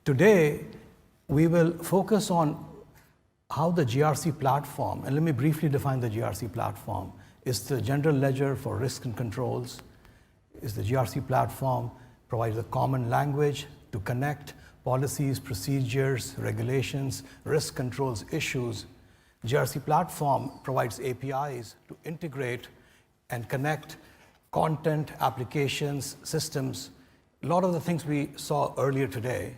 Today, we will focus on how the GRC platform, and let me briefly define the GRC platform, is the general ledger for risk and controls. Is the GRC platform provides a common language to connect policies, procedures, regulations, risk controls issues. GRC platform provides APIs to integrate and connect content, applications, systems, a lot of the things we saw earlier today.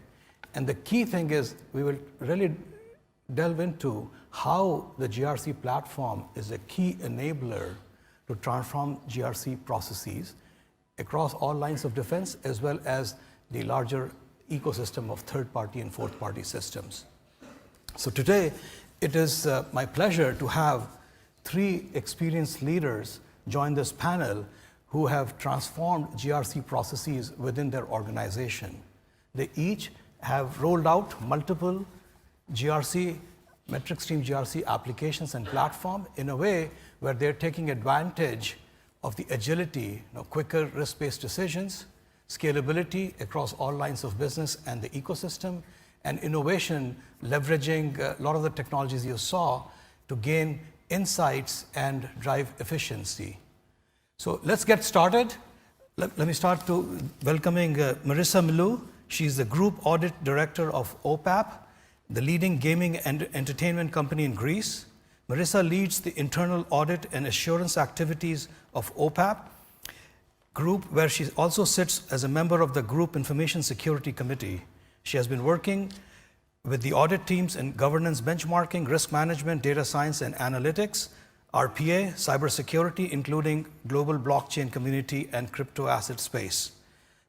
And the key thing is we will really delve into how the GRC platform is a key enabler to transform GRC processes across all lines of defense, as well as the larger ecosystem of third-party and fourth-party systems. So today, it is my pleasure to have three experienced leaders join this panel who have transformed GRC processes within their organization. They each have rolled out multiple GRC, metric stream GRC applications and platform in a way where they're taking advantage of the agility, quicker risk-based decisions, scalability across all lines of business and the ecosystem, and innovation, leveraging a lot of the technologies you saw to gain insights and drive efficiency. So let's get started. Let me start to welcoming Marissa Milou. She's the Group Audit Director of OPAP, the leading gaming and entertainment company in Greece. Marissa leads the internal audit and assurance activities of OPAP Group, where she also sits as a member of the Group Information Security Committee. She has been working with the audit teams in governance benchmarking, risk management, data science and analytics, RPA, cybersecurity, including global blockchain community and crypto asset space.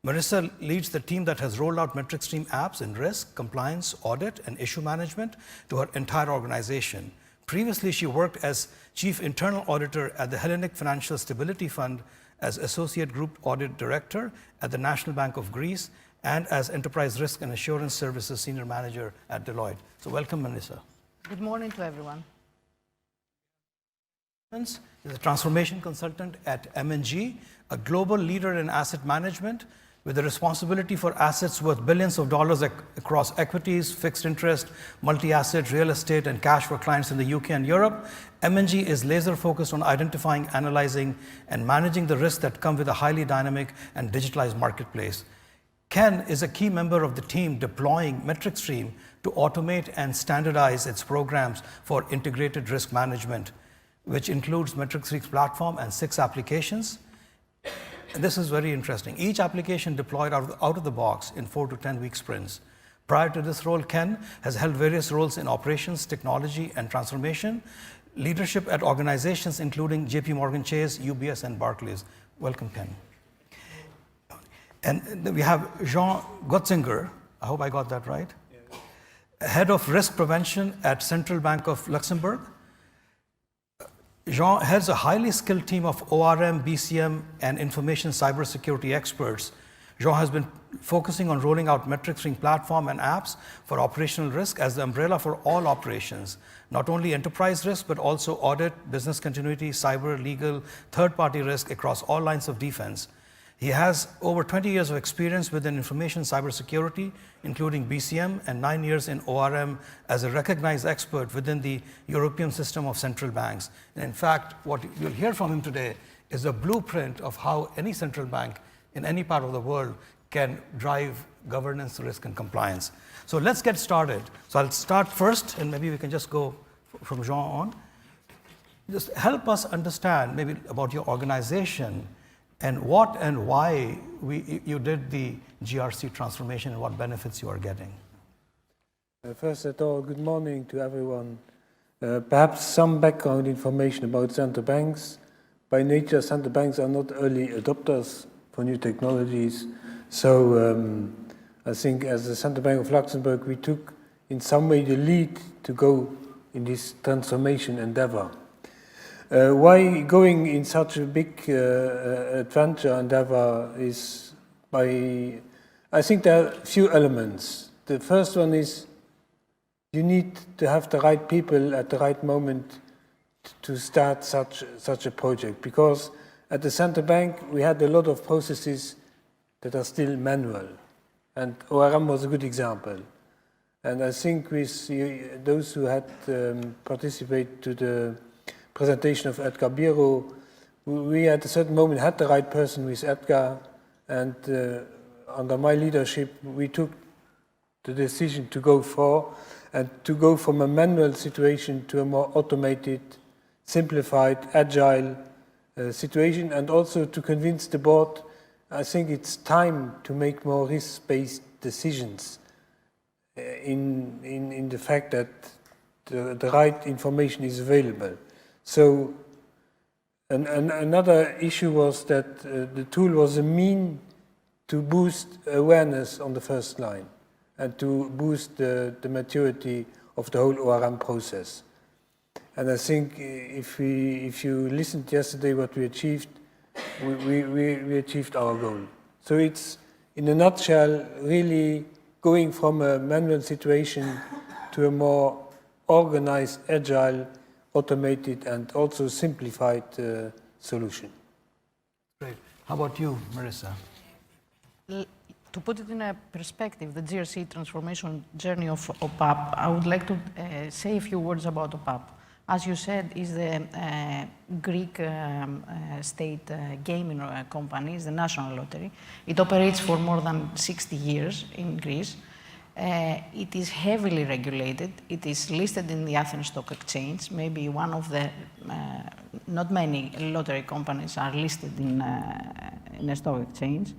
Marissa leads the team that has rolled out metric stream apps in risk, compliance, audit, and issue management to her entire organization. Previously, she worked as Chief Internal Auditor at the Hellenic Financial Stability Fund, as Associate Group Audit Director at the National Bank of Greece, and as Enterprise Risk and Assurance Services Senior Manager at Deloitte. So welcome, Marissa. Good morning to everyone. Is a transformation consultant at M&G, a global leader in asset management with a responsibility for assets worth billions of dollars across equities, fixed interest, multi-asset, real estate, and cash for clients in the UK and Europe. M&G is laser focused on identifying, analyzing, and managing the risks that come with a highly dynamic and digitalized marketplace. Ken is a key member of the team deploying metric stream to automate and standardize its programs for integrated risk management, which includes metric stream platform and 6 applications. And this is very interesting. Each application deployed out of the box in 4 to 10 week sprints. Prior to this role, Ken has held various roles in operations, technology, and transformation, leadership at organizations including JP Morgan Chase, UBS, and Barclays. Welcome, Ken. And then we have Jean Gotzinger, I hope I got that right, Head of Risk Prevention at Central Bank of Luxembourg. Jean heads a highly skilled team of ORM, BCM, and information cybersecurity experts. Jean has been focusing on rolling out metric stream platform and apps for operational risk as the umbrella for all operations, not only enterprise risk, but also audit, business continuity, cyber, legal, third-party risk across all lines of defense. He has over 20 years of experience within information cybersecurity, including BCM, and 9 years in ORM as a recognized expert within the European system of central banks. And in fact, what you'll hear from him today is a blueprint of how any central bank in any part of the world can drive governance, risk, and compliance. So let's get started. So I'll start first, and maybe we can just go from Jean on. Just help us understand maybe about your organization and what and why you did the GRC transformation and what benefits you are getting. First of all, good morning to everyone. Perhaps some background information about central banks. By nature, central banks are not early adopters for new technologies. So I think as the Central Bank of Luxembourg, we took in some way the lead to go in this transformation endeavor. Why going in such a big adventure endeavor is by, I think there are a few elements. The first one is you need to have the right people at the right moment to start such a project, because at the central bank we had a lot of processes that are still manual. And ORM was a good example. And I think with those who had participated to the presentation of Edgar Biro, we at a certain moment had the right person with Edgar, and under my leadership, we took the decision to go from a manual situation to a more automated, simplified, agile situation, and also to convince the board, I think it's time to make more risk-based decisions in the fact that the right information is available. So another issue was that the tool was a mean to boost awareness on the first line and to boost the maturity of the whole ORM process. And I think if you listened yesterday what we achieved, we achieved our goal. So it's, in a nutshell, really going from a manual situation to a more organized, agile, automated, and also simplified solution. Great. How about you, Marissa? To put it in a perspective, the GRC transformation journey of OPAP, I would like to say a few words about OPAP. As you said, is the Greek state gaming company, is the national lottery. It operates for more than 60 years in Greece. It is heavily regulated. It is listed in the Athens Stock Exchange. Maybe one of the, not many lottery companies are listed in a stock exchange.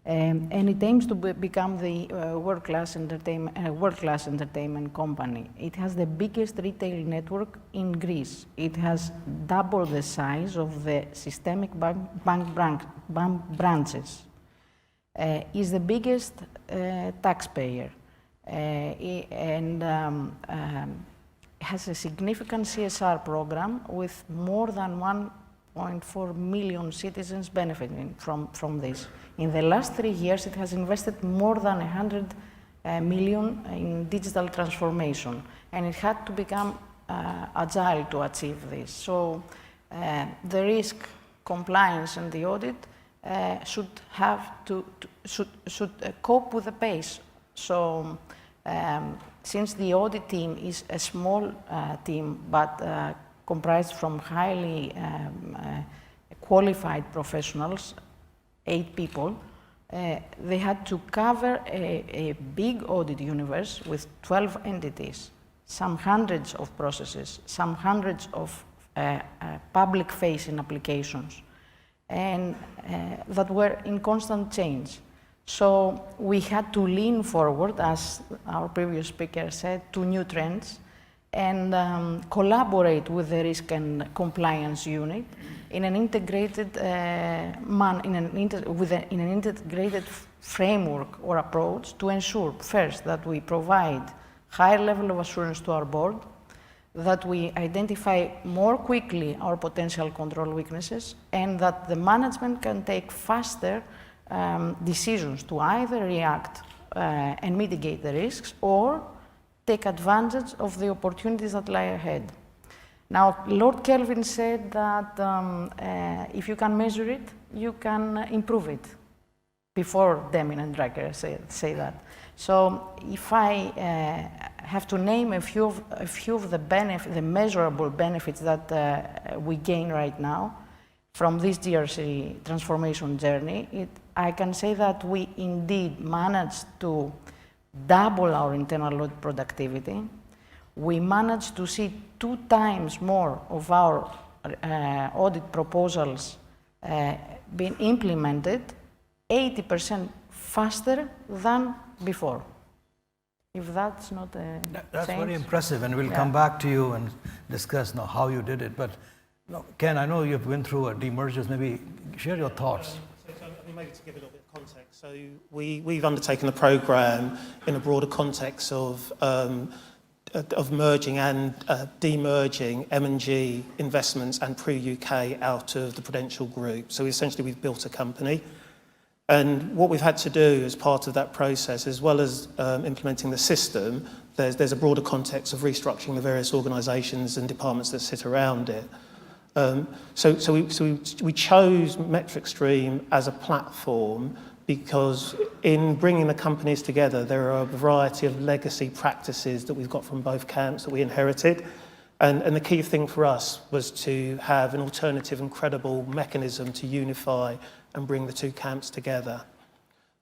And it aims to become the world-class entertainment company. It has the biggest retail network in Greece. It has double the size of the systemic bank branches. Is the biggest taxpayer and has a significant CSR program with more than 1.4 million citizens benefiting from this. In the last 3 years, it has invested more than 100 million in digital transformation, and it had to become agile to achieve this. So the risk, compliance, and the audit should cope with the pace. So since the audit team is a small team, but comprised from highly qualified professionals, 8 people, they had to cover a big audit universe with 12 entities, some hundreds of processes, some hundreds of public-facing applications, and that were in constant change. So we had to lean forward, as our previous speaker said, to new trends and collaborate with the risk and compliance unit in an integrated in an integrated framework or approach to ensure, first, that we provide higher level of assurance to our board, that we identify more quickly our potential control weaknesses, and that the management can take faster decisions to either react and mitigate the risks or take advantage of the opportunities that lie ahead. Now, Lord Kelvin said that if you can measure it, you can improve it. Before Deming and Drucker say that. So, if I have to name a few of the measurable benefits that we gain right now from this GRC transformation journey, I can say that we indeed managed to double our internal audit productivity. We managed to see 2 times more of our audit proposals being implemented, 80% faster than before. If that's not a That's change. very impressive, and we'll come back to you and discuss now how you did it. But Ken, I know you've been through a demergers. Maybe share your thoughts. Maybe to give a little bit of context. So we've undertaken the programme in a broader context of merging and demerging M&G Investments and Pre-UK out of the Prudential Group. So essentially we've built a company. And what we've had to do as part of that process, as well as implementing the system, there's a broader context of restructuring the various organisations and departments that sit around it. So we chose MetricStream as a platform because in bringing the companies together, there are a variety of legacy practices that we've got from both camps that we inherited. And the key thing for us was to have an alternative and credible mechanism to unify and bring the two camps together.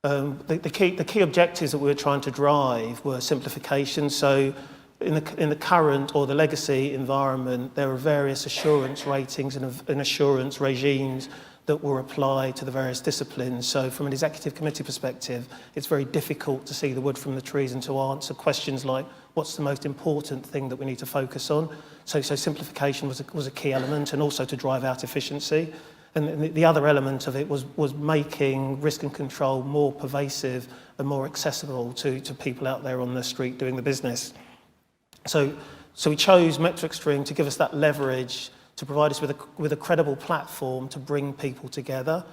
The key objectives that we were trying to drive were simplification. So in the current or the legacy environment, there are various assurance ratings and assurance regimes that were applied to the various disciplines. So from an executive committee perspective, it's very difficult to see the wood from the trees and to answer questions like, what's the most important thing that we need to focus on? So simplification was a key element, and also to drive out efficiency. And the other element of it was making risk and control more pervasive and more accessible to people out there on the street doing the business. So we chose MetricStream to give us that leverage, to provide us with a credible platform to bring people together.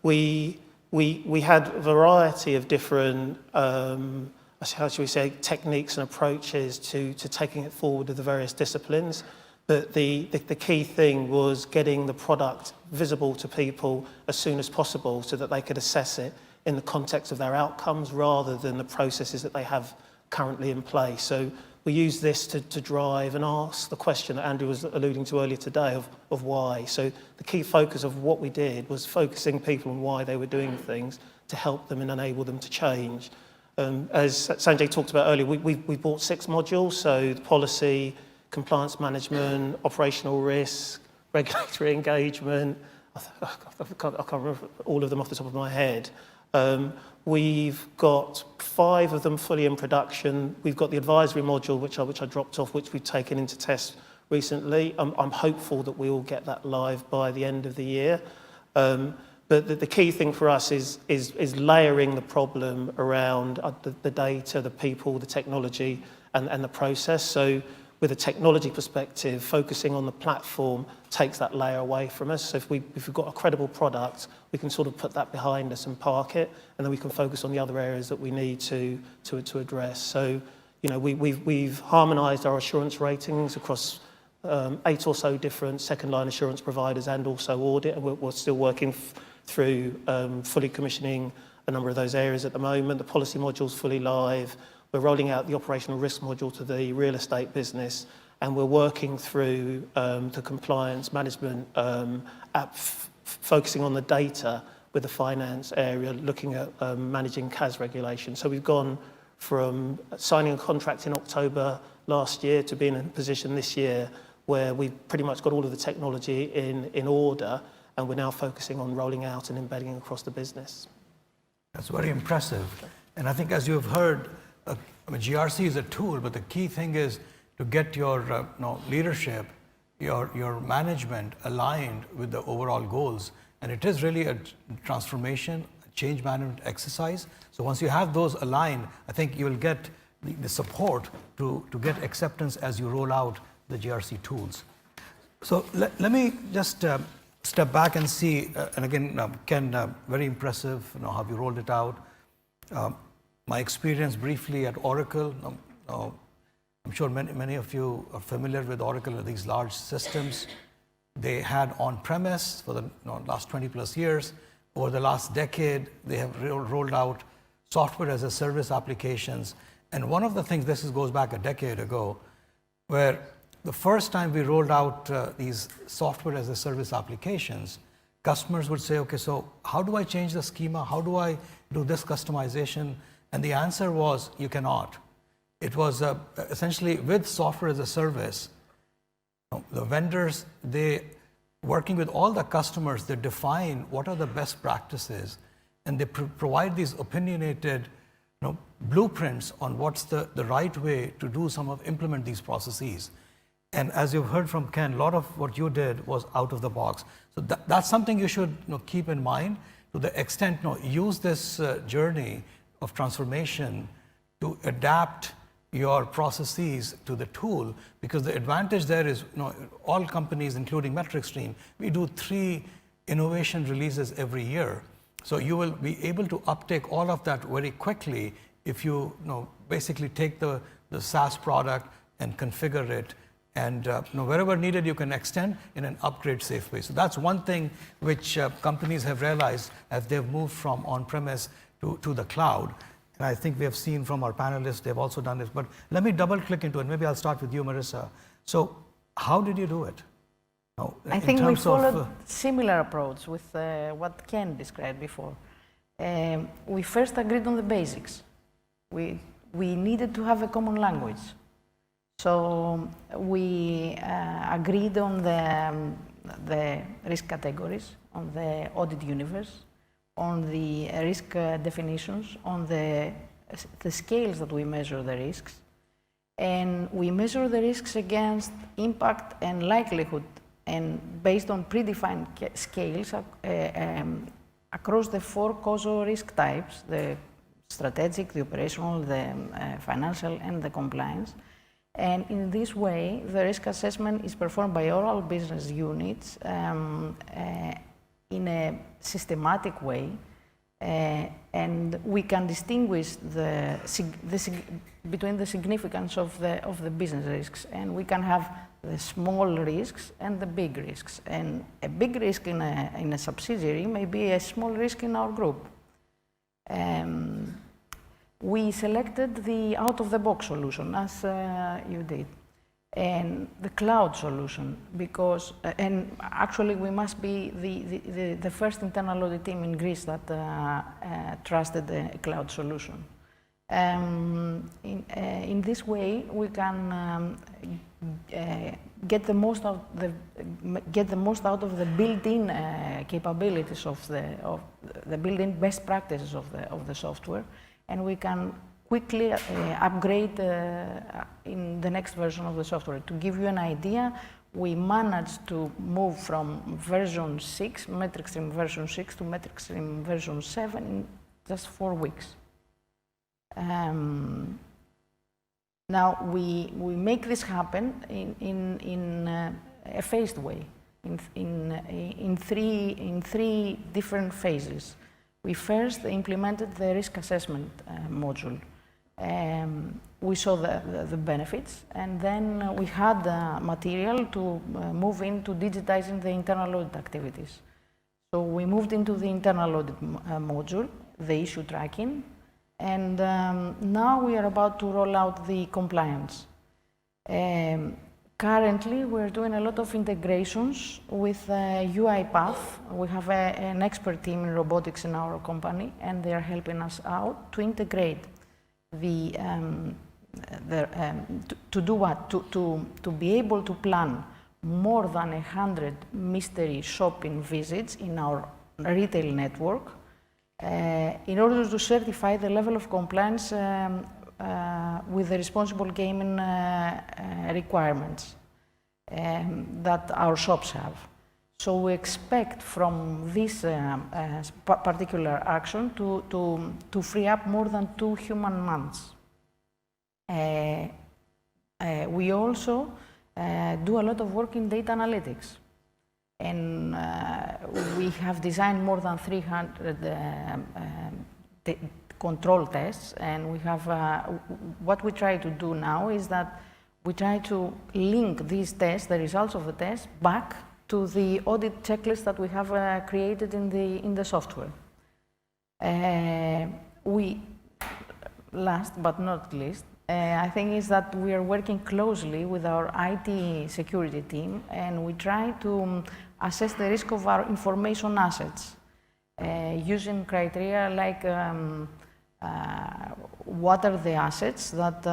We had a variety of different, how should we say, techniques and approaches to taking it forward with the various disciplines. But the key thing was getting the product visible to people as soon as possible so that they could assess it in the context of their outcomes rather than the processes that they have currently in place. So we use this to drive and ask the question that Andrew was alluding to earlier today of why. So the key focus of what we did was focusing people on why they were doing things to help them and enable them to change. As Sanjay talked about earlier, we bought 6 modules, so the policy, compliance management, operational risk, regulatory engagement. I can't remember all of them off the top of my head. We've got 5 of them fully in production. We've got the advisory module, which I dropped off, which we've taken into test recently. I'm hopeful that we will get that live by the end of the year. But the key thing for us is layering the problem around the data, the people, the technology, and the process. So with a technology perspective, focusing on the platform takes that layer away from us. So if we've got a credible product, we can sort of put that behind us and park it, and then we can focus on the other areas that we need to address. So, you know, we've harmonised our assurance ratings across 8 or so different second-line assurance providers and also audit, and we're still working through fully commissioning a number of those areas at the moment. The policy module's fully live. We're rolling out the operational risk module to the real estate business, and we're working through the compliance management app, focusing on the data with the finance area, looking at managing CAS regulation. So we've gone from signing a contract in October last year to being in a position this year where we've pretty much got all of the technology in order, and we're now focusing on rolling out and embedding across the business. That's very impressive. And I think, as you've heard, GRC is a tool, but the key thing is to get your leadership, your management aligned with the overall goals. And it is really a transformation, a change management exercise. So once you have those aligned, I think you will get the support to get acceptance as you roll out the GRC tools. So let me just step back and see, and again, Ken, very impressive, how you rolled it out. My experience briefly at Oracle, I'm sure many of you are familiar with Oracle and these large systems. They had on-premise for the last 20 plus years. Over the last decade, they have rolled out software as a service applications. And one of the things, goes back a decade ago, where the first time we rolled out these software as a service applications, customers would say, okay, so how do I change the schema? How do I do this customization? And the answer was, you cannot. It was essentially with software as a service, the vendors, working with all the customers, they define what are the best practices, and they provide these opinionated blueprints on what's the right way to implement these processes. And as you've heard from Ken, a lot of what you did was out of the box. So that's something you should keep in mind. To the extent, use this journey of transformation to adapt your processes to the tool, because the advantage there is, all companies, including MetricStream, we do 3 innovation releases every year. So you will be able to uptake all of that very quickly if you, basically take the SaaS product and configure it And wherever needed, you can extend in an upgrade safe way. So that's one thing which companies have realized as they've moved from on-premise to the cloud. And I think we have seen from our panelists, they've also done this. But let me double click into it. Maybe I'll start with you, Marissa. So how did you do it? I think we followed similar approach with what Ken described before. We first agreed on the basics. We needed to have a common language. So we agreed on the risk categories, on the audit universe, on the risk definitions, on the scales that we measure the risks. And we measure the risks against impact and likelihood, and based on predefined scales across the 4 causal risk types: the strategic, the operational, the financial, and the compliance. And in this way, the risk assessment is performed by all business units in a systematic way, and we can distinguish between the significance of the business risks, and we can have the small risks and the big risks. And a big risk in a subsidiary may be a small risk in our group. We selected the out-of-the-box solution, as you did, and the cloud solution, because, and actually we must be the first internal audit team in Greece that trusted the cloud solution. In this way, we can get the most out of the built-in capabilities of the built-in best practices of the software, and we can quickly upgrade in the next version of the software. To give you an idea, we managed to move from version 6, metric stream version 6, to metric stream version 7 in just 4 weeks. Now we make this happen in a phased way, in three different phases. We first implemented the risk assessment module. We saw the benefits, and then we had material to move into digitizing the internal audit activities. So we moved into the internal audit module, the issue tracking, and now we are about to roll out the compliance. Currently, we're doing a lot of integrations with UiPath. We have an expert team in robotics in our company, and they are helping us out to integrate to do what? To be able to plan more than 100 mystery shopping visits in our retail network in order to certify the level of compliance with the responsible gaming requirements that our shops have. So we expect from this particular action to free up more than 2 human months. We also do a lot of work in data analytics. And we have designed more than 300 control tests, and we have, what we try to do now is that we try to link these tests, the results of the tests, back to the audit checklist that we have created in the software. Last but not least, I think is that we are working closely with our IT security team, and we try to assess the risk of our information assets using criteria like what are the assets that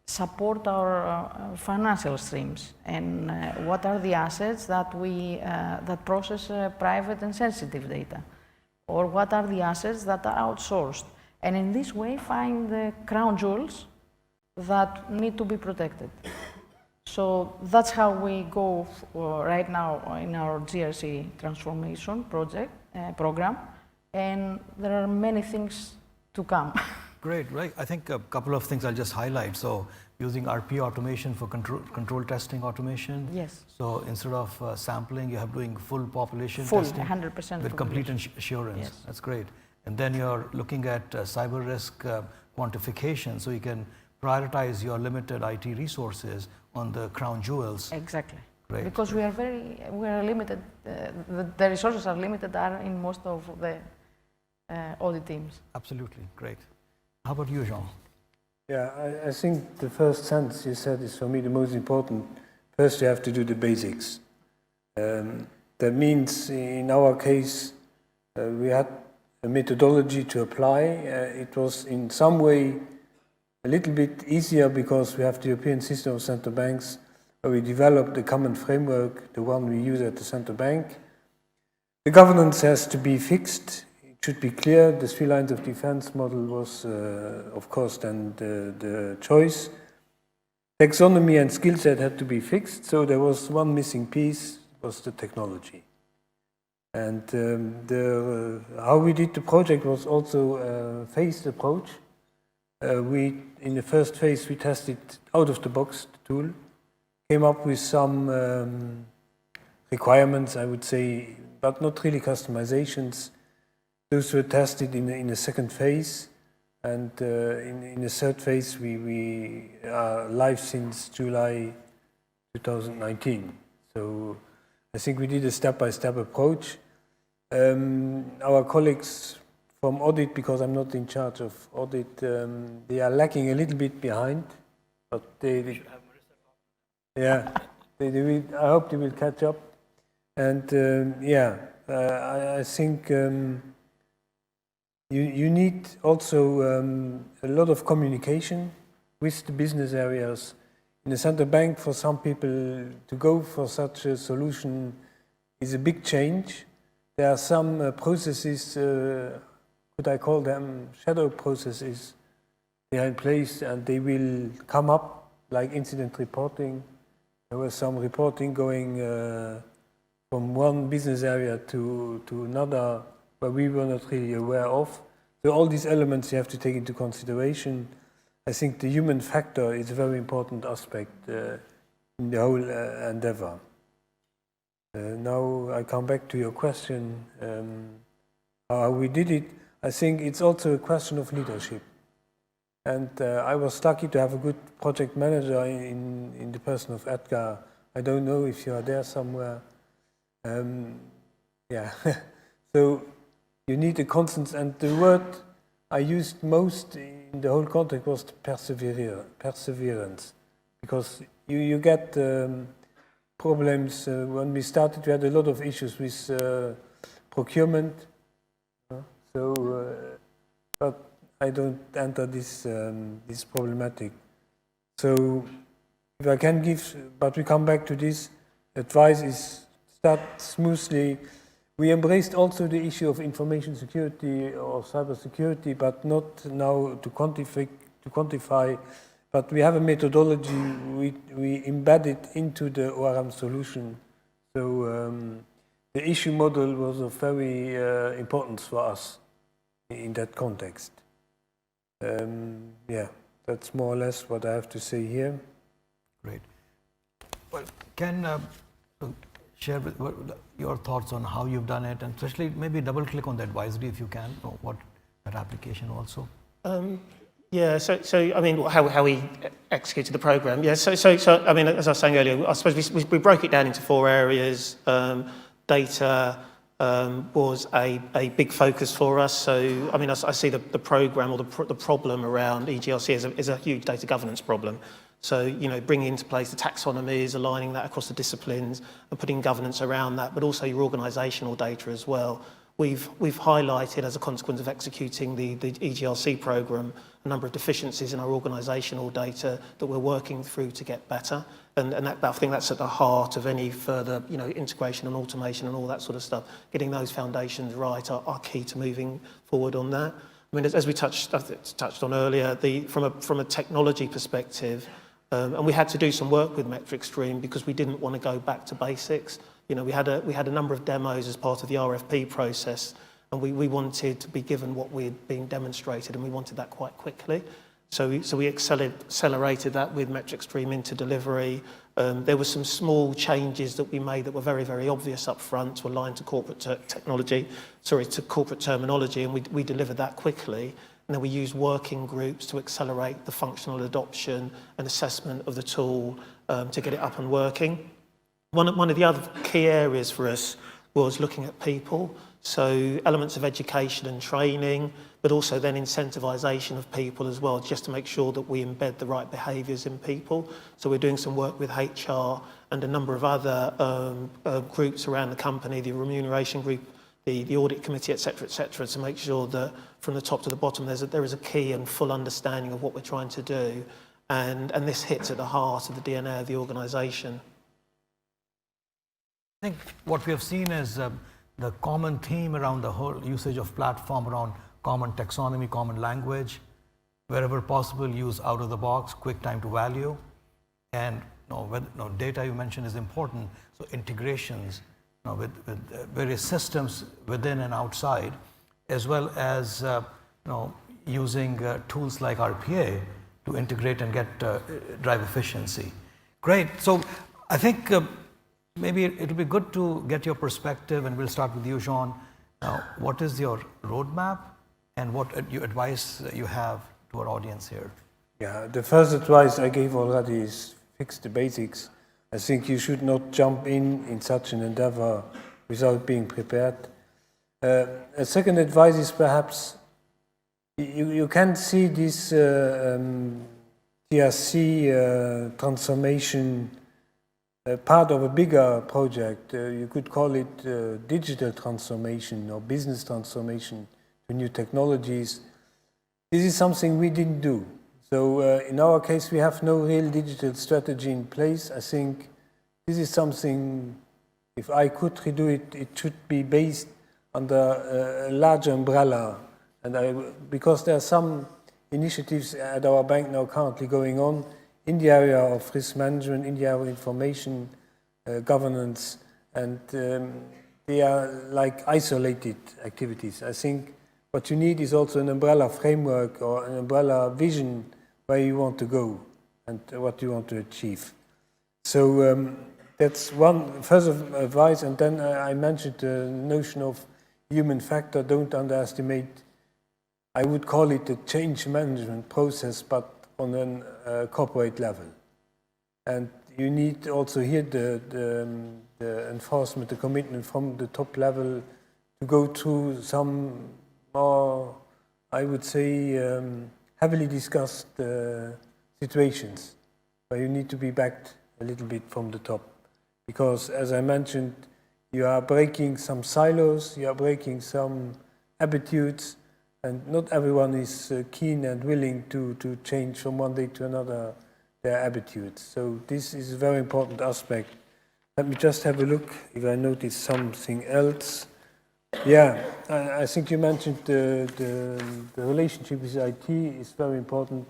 support our financial streams, and what are the assets that that process private and sensitive data, or what are the assets that are outsourced, and in this way find the crown jewels that need to be protected. So that's how we go right now in our GRC transformation program, and there are many things to come. Great, right. I think a couple of things I'll just highlight. So using RP automation for control testing automation. Yes. So instead of sampling, you have doing full population full, testing. 100% with complete assurance. Yes. That's great. And then you're looking at cyber risk quantification, so you can prioritize your limited IT resources on the crown jewels. Exactly. Great. Because we are limited, the resources are limited are in most of the audit teams. Absolutely, great. How about you, Jean? Yeah, I think the first sentence you said is for me the most important. First, you have to do the basics. That means in our case, we had a methodology to apply. It was in some way a little bit easier because we have the European system of central banks, where we developed a common framework, the one we use at the central bank. The governance has to be fixed. It should be clear. The 3 lines of defense model was, of course, then the choice. Taxonomy and skill set had to be fixed, so there was one missing piece, was the technology. And how we did the project was also a phased approach. In the first phase, we tested out of the box the tool, came up with some requirements, I would say, but not really customizations. Those were tested in the second phase, and in the third phase, we are live since July 2019. So I think we did a step-by-step approach. Our colleagues from audit, because I'm not in charge of audit, they are lacking a little bit behind, but they yeah, they will, I hope they will catch up. And I think you need also a lot of communication with the business areas. In the central bank, for some people to go for such a solution is a big change. There are some processes, could I call them shadow processes, they are in place and they will come up, like incident reporting. There was some reporting going from one business area to another where we were not really aware of. So all these elements you have to take into consideration. I think the human factor is a very important aspect in the whole endeavor. Now I come back to your question, how we did it. I think it's also a question of leadership. And I was lucky to have a good project manager in the person of Edgar. I don't know if you are there somewhere. Yeah, so you need a constant, and the word I used most in the whole context was perseverance, because you get problems. When we started, we had a lot of issues with procurement. But I don't enter this problematic. So if I can give, but we come back to this, advice is start smoothly. We embraced also the issue of information security or cyber security, but not now to quantify, but we have a methodology, we embed it into the ORM solution. So the issue model was of very importance for us in that context. Yeah, that's more or less what I have to say here. Great. Well, can share your thoughts on how you've done it, and especially maybe double click on the advisory if you can, or what that application also. Yeah, so I mean, how we executed the program. Yeah, so I mean, as I was saying earlier, I suppose we broke it down into 4 areas. Data was a big focus for us. So I mean, I see the program or the problem around EGRC is a huge data governance problem. So, you know, bringing into place the taxonomies, aligning that across the disciplines and putting governance around that, but also your organisational data as well. We've highlighted, as a consequence of executing the EGRC programme, a number of deficiencies in our organisational data that we're working through to get better. And that, I think that's at the heart of any further, you know, integration and automation and all that sort of stuff. Getting those foundations right are key to moving forward on that. I mean, as we touched on earlier, from a technology perspective, and we had to do some work with Metric Stream because we didn't want to go back to basics. You know, we had a number of demos as part of the RFP process, and we wanted to be given what we had been demonstrated, and we wanted that quite quickly. So we accelerated that with Metric Stream into delivery. There were some small changes that we made that were very, very obvious up front to align to corporate terminology, and we delivered that quickly. and then we use working groups to accelerate the functional adoption and assessment of the tool to get it up and working. One of the other key areas for us was looking at people, so elements of education and training, but also then incentivisation of people as well, just to make sure that we embed the right behaviours in people. So we're doing some work with HR and a number of other groups around the company, the remuneration group, the audit committee, et cetera, to make sure that from the top to the bottom there is a key and full understanding of what we're trying to do. And this hits at the heart of the DNA of the organisation. I think what we have seen is the common theme around the whole usage of platform around common taxonomy, common language, wherever possible use out of the box, quick time to value, and data you mentioned is important, so integrations with various systems within and outside, as well as using tools like RPA to integrate and drive efficiency. Great. So I think maybe it would be good to get your perspective, and we'll start with you, Jean. What is your roadmap, and what advice you have to our audience here? Yeah, the first advice I gave already is fix the basics. I think you should not jump in such an endeavor without being prepared. A second advice is perhaps you can see this GRC transformation part of a bigger project. You could call it digital transformation or business transformation to new technologies. This is something we didn't do. So in our case, we have no real digital strategy in place. I think this is something, if I could redo it, it should be based under a larger umbrella. And because there are some initiatives at our bank now currently going on in the area of risk management, in the area of information governance, and they are like isolated activities. I think what you need is also an umbrella framework or an umbrella vision where you want to go and what you want to achieve. So that's one first advice. And then I mentioned the notion of human factor. Don't underestimate. I would call it a change management process, but on a corporate level. And you need also here the enforcement, the commitment from the top level to go through some more, I would say, heavily discussed situations where you need to be backed a little bit from the top. Because as I mentioned, you are breaking some silos, you are breaking some attitudes, and not everyone is keen and willing to change from one day to another their attitudes. So this is a very important aspect. Let me just have a look if I notice something else. Yeah, I think you mentioned the relationship with IT is very important.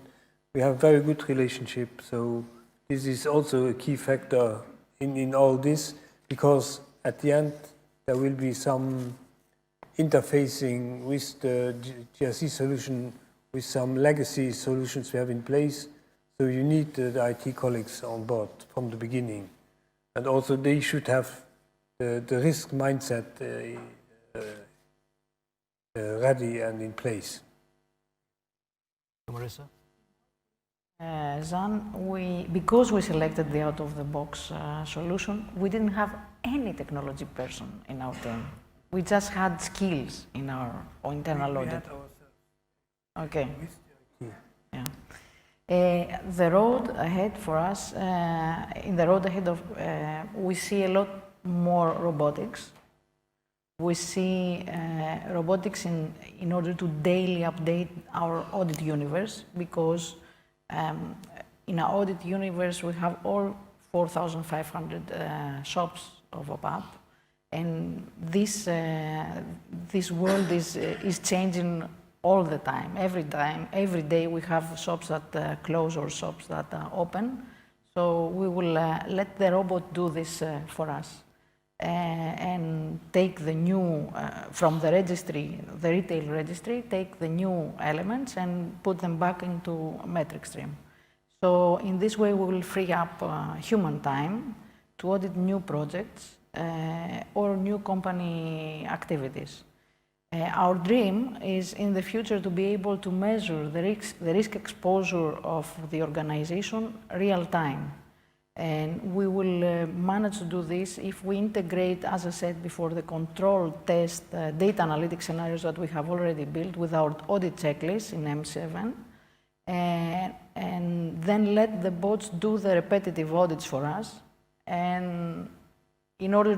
We have a very good relationship, so this is also a key factor in all this, because at the end there will be some interfacing with the GRC solution, with some legacy solutions we have in place. So you need the IT colleagues on board from the beginning. And also they should have the risk mindset ready and in place. Marissa? Zan, because we selected the out-of-the-box solution, we didn't have any technology person in our team. We just had skills in our internal audit. Okay. Yeah. The road ahead for us, in the road ahead of, we see a lot more robotics. We see robotics in order to daily update our audit universe, because in our audit universe we have all 4,500 shops of OPAP, and this world is changing all the time. Every day we have shops that close or shops that open. So we will let the robot do this for us. And take the new, from the registry, the retail registry, take the new elements and put them back into a metric stream. So in this way we will free up human time to audit new projects or new company activities. Our dream is in the future to be able to measure the risk exposure of the organization real time. And we will manage to do this if we integrate, as I said before, the control test data analytics scenarios that we have already built with our audit checklist in M7, and then let the bots do the repetitive audits for us. And in order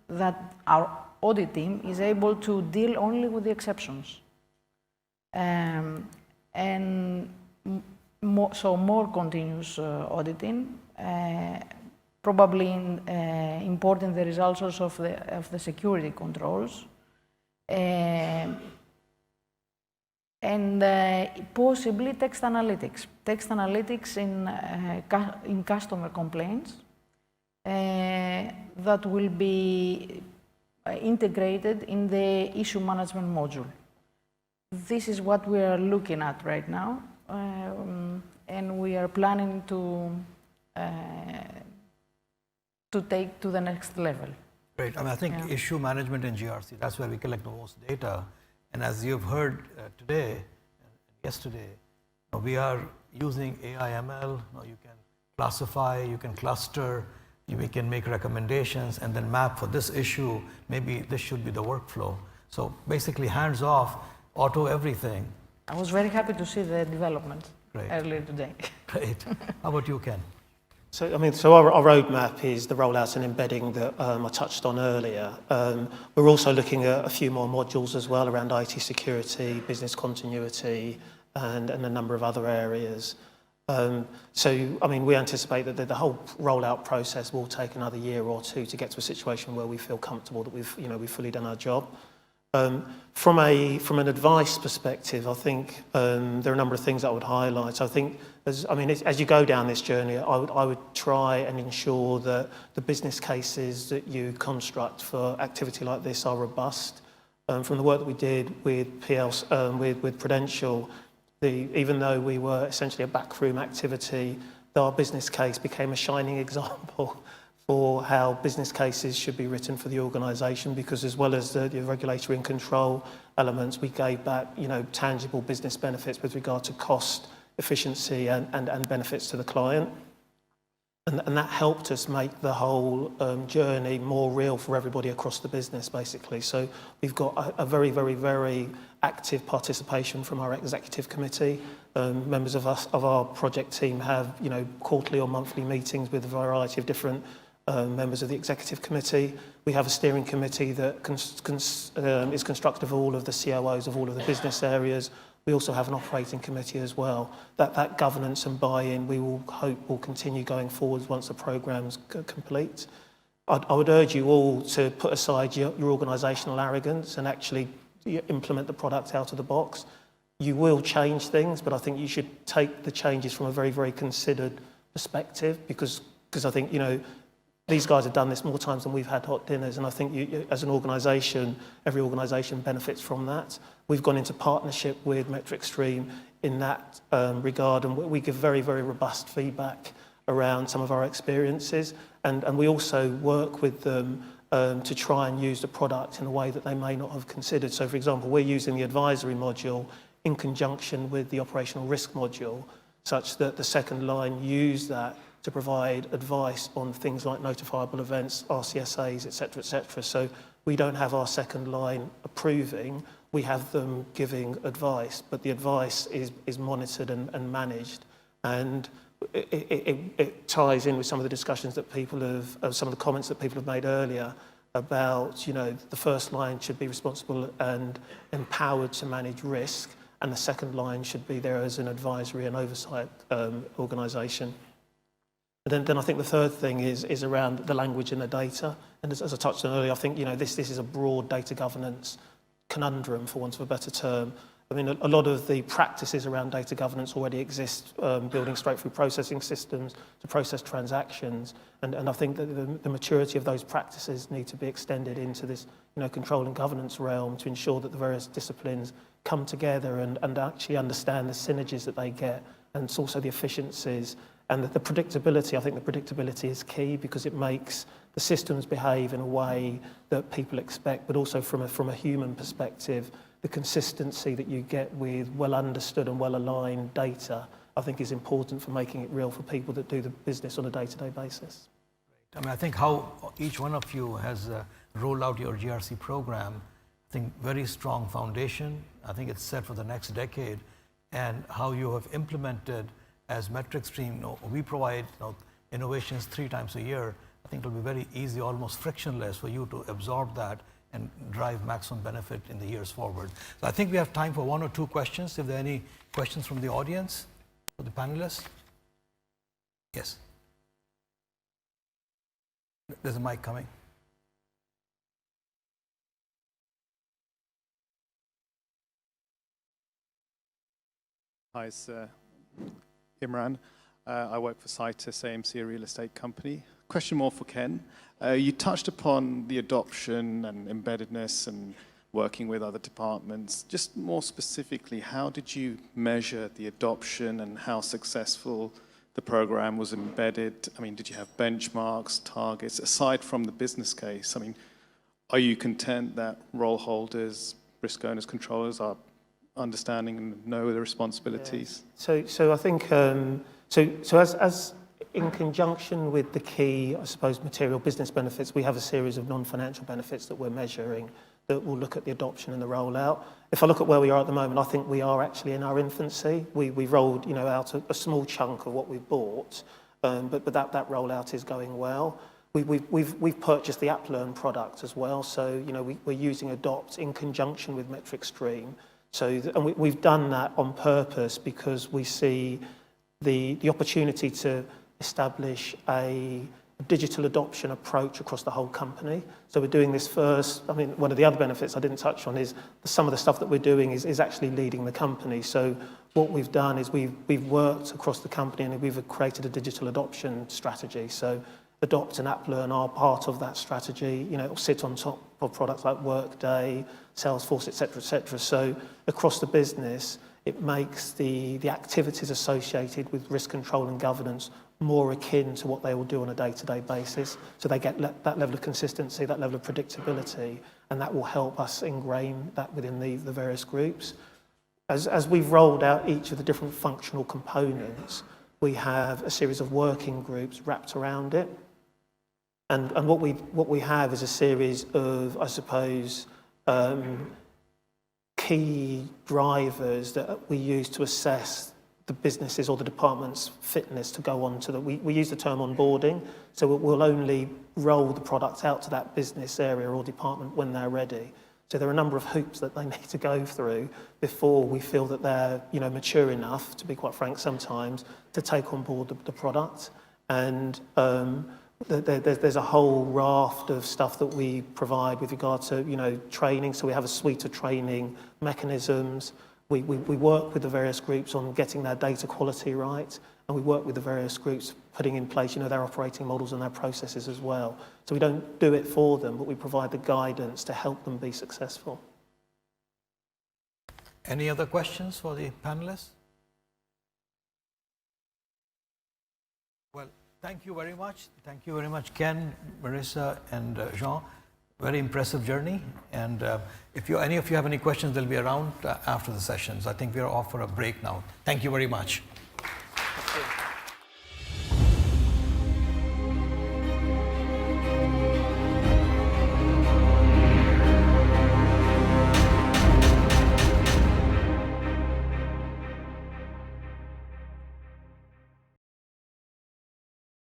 that our audit team is able to deal only with the exceptions. So more continuous auditing, probably importing the results also of the security controls, and possibly text analytics. Text analytics in customer complaints that will be integrated in the issue management module. This is what we are looking at right now. And we are planning to take to the next level. Great. I mean, I think issue management in GRC, that's where we collect the most data. And as you've heard today, yesterday, we are using AI/ML. You can classify, you can cluster, we can make recommendations and then map for this issue. Maybe this should be the workflow. So basically hands off, auto everything. I was very happy to see the development earlier today. Great. How about you, Ken? So, I mean, so our roadmap is the rollout and embedding that I touched on earlier. We're also looking at a few more modules as well around IT security, business continuity, and a number of other areas. So, I mean, we anticipate that the whole rollout process will take another year or two to get to a situation where we feel comfortable that we've fully done our job. From an advice perspective, I think there are a number of things that I would highlight. I think, as you go down this journey, I would try and ensure that the business cases that you construct for activity like this are robust. From the work that we did with with Prudential, even though we were essentially a backroom activity, our business case became a shining example for how business cases should be written for the organisation, because as well as the regulatory and control elements, we gave back tangible business benefits with regard to cost, efficiency and benefits to the client. And that helped us make the whole journey more real for everybody across the business, basically. So we've got a very, very, very active participation from our executive committee. Members of our project team have quarterly or monthly meetings with a variety of different members of the executive committee. We have a steering committee that is constructed of all of the COOs of all of the business areas. We also have an operating committee as well. That governance and buy-in we will hope will continue going forwards once the programme's complete. I would urge you all to put aside your organisational arrogance and actually implement the product out of the box. You will change things, but I think you should take the changes from a very, very considered perspective, because I think, these guys have done this more times than we've had hot dinners, and I think as an organisation, every organisation benefits from that. We've gone into partnership with Metric Stream in that regard, and we give very, very robust feedback around some of our experiences, and we also work with them to try and use the product in a way that they may not have considered. So, for example, we're using the advisory module in conjunction with the operational risk module, such that the second line use that to provide advice on things like notifiable events, RCSAs, etc., etc. So we don't have our second line approving, we have them giving advice, but the advice is monitored and managed. And it ties in with some of the discussions that people have, some of the comments that people have made earlier about, the first line should be responsible and empowered to manage risk, and the second line should be there as an advisory and oversight organisation. And then I think the third thing is around the language and the data. And as I touched on earlier, I think this is a broad data governance conundrum, for want of a better term. I mean, a lot of the practices around data governance already exist, building straight-through processing systems to process transactions. And I think that the maturity of those practices need to be extended into this control and governance realm to ensure that the various disciplines come together and actually understand the synergies that they get, and also the efficiencies And the predictability, I think the predictability is key because it makes the systems behave in a way that people expect, but also from a human perspective, the consistency that you get with well understood and well aligned data, I think is important for making it real for people that do the business on a day-to-day basis. I mean, I think how each one of you has rolled out your GRC program, I think very strong foundation. I think it's set for the next decade, and how you have implemented as metric stream. We provide innovations 3 times a year. I think it'll be very easy, almost frictionless for you to absorb that and drive maximum benefit in the years forward. So I think we have time for 1 or 2 questions. If there are any questions from the audience for the panelists. Yes. There's a mic coming. Hi, it's Imran. I work for Citus AMC, a real estate company. Question more for Ken. You touched upon the adoption and embeddedness and working with other departments. Just more specifically, how did you measure the adoption and how successful the program was embedded? I mean, did you have benchmarks, targets, aside from the business case? I mean, are you content that role holders, risk owners, controllers are understanding and know the responsibilities? Yes. So I think, as in conjunction with the key, I suppose, material business benefits, we have a series of non-financial benefits that we're measuring that will look at the adoption and the rollout. If I look at where we are at the moment, I think we are actually in our infancy. We've rolled out a small chunk of what we've bought, but that rollout is going well. We've purchased the AppLearn product as well, so we're using Adopt in conjunction with Metric Stream. And we've done that on purpose because we see the opportunity to establish a digital adoption approach across the whole company. So we're doing this first. I mean, one of the other benefits I didn't touch on is some of the stuff that we're doing is actually leading the company. So what we've done is we've worked across the company and we've created a digital adoption strategy. So Adopt and AppLearn are part of that strategy. It'll sit on top of products like Workday, Salesforce, et cetera, So across the business, it makes the activities associated with risk control and governance more akin to what they will do on a day-to-day basis. So they get that level of consistency, that level of predictability, and that will help us ingrain that within the various groups. As we've rolled out each of the different functional components, we have a series of working groups wrapped around it. And what we have is a series of, I suppose, key drivers that we use to assess the businesses or the department's fitness to go on to the. We use the term onboarding, so we'll only roll the product out to that business area or department when they're ready. So there are a number of hoops that they need to go through before we feel that they're mature enough, to be quite frank sometimes, to take on board the product. And there's a whole raft of stuff that we provide with regard to training. So we have a suite of training mechanisms. We work with the various groups on getting their data quality right, and we work with the various groups putting in place their operating models and their processes as well. So we don't do it for them, but we provide the guidance to help them be successful. Any other questions for the panelists? Well, thank you very much. Thank you very much, Ken, Marissa, and Jean. Very impressive journey. And if any of you have any questions, they'll be around after the sessions. I think we are off for a break now. Thank you very much.